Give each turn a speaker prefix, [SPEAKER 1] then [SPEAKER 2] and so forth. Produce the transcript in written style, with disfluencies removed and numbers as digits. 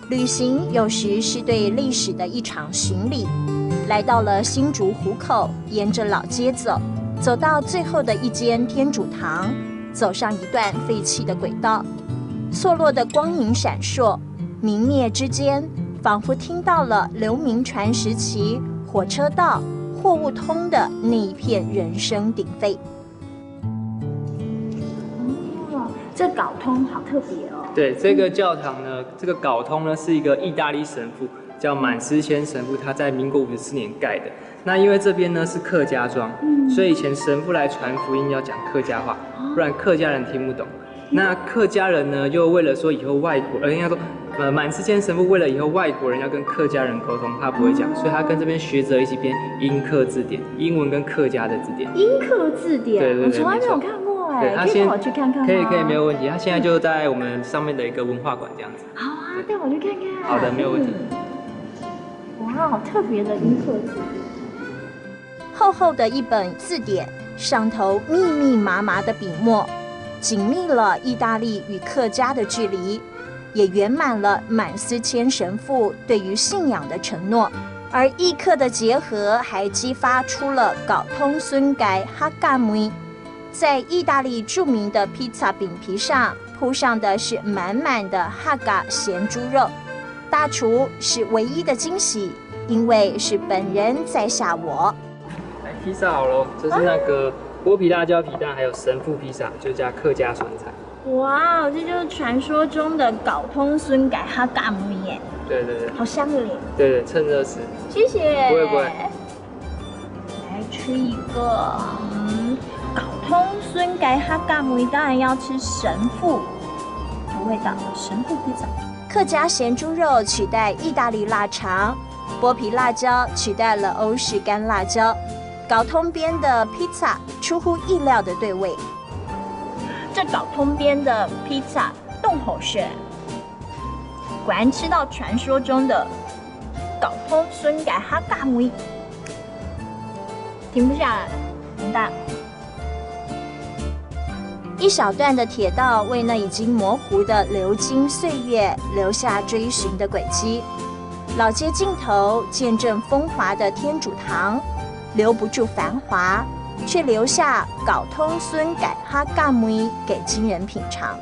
[SPEAKER 1] 旅行有时是对历史的一场巡礼。来到了新竹湖口，沿着老街走，走到最后的一间天主堂，走上一段废弃的轨道，错落的光影闪烁，明灭之间，仿佛听到了刘铭传时期火车道、货物通的那一片人声鼎沸。这搞通好特别哦。
[SPEAKER 2] 对，这个教堂呢，这个搞通呢是一个意大利神父，叫满斯谦神父，他在民国54年盖的。那因为这边呢是客家庄，所以以前神父来传福音要讲客家话，不然客家人听不懂。那客家人呢，又为了说以后外国，应该说，满斯谦神父为了以后外国人要跟客家人沟通，他不会讲，所以他跟这边学者一起编英客字典，英文跟客家的字典。
[SPEAKER 1] 英客字典，
[SPEAKER 2] 对，
[SPEAKER 1] 我从来没有看过。
[SPEAKER 2] 对，他先
[SPEAKER 1] 带我去看看。
[SPEAKER 2] 可以，没有问题。他现在就在我们上面的一个文化馆这样子。
[SPEAKER 1] 好啊，带我去看看。
[SPEAKER 2] 好的，没有问题。
[SPEAKER 1] 哇，好特别的英客字典。厚厚的一本字典，上头密密麻麻的笔墨，紧密了意大利与客家的距离，也圆满了满斯谦神父对于信仰的承诺。而异客的结合，还激发出了搞通孙改哈嘎梅。在意大利著名的披萨饼皮上铺上的是满满的哈嘎咸猪肉，大厨是唯一的惊喜，因为是本人在下我。
[SPEAKER 2] 来，披萨好了，这是那个剥皮辣椒皮蛋，还有神父披萨，就加客家酸菜。
[SPEAKER 1] 哇，这就是传说中的搞通孙改哈嘎姆耶。
[SPEAKER 2] 对，
[SPEAKER 1] 好香的脸。
[SPEAKER 2] 对，趁热吃。
[SPEAKER 1] 谢谢。
[SPEAKER 2] 不会。
[SPEAKER 1] 来吃一个，搞通孙改哈嘎姆当然要吃神父，有味道的神父披萨。客家咸猪肉取代意大利腊肠，剥皮辣椒取代了欧式干辣椒，搞通边的披萨出乎意料的对味。这搞通边的披萨动口血，果然吃到传说中的搞通孙改哈嘎姆，停不下来，完蛋。一小段的铁道为那已经模糊的流金岁月留下追寻的轨迹。老街尽头见证风华的天主堂，留不住繁华，却留下搞通孙改哈嘎姆给今人品尝。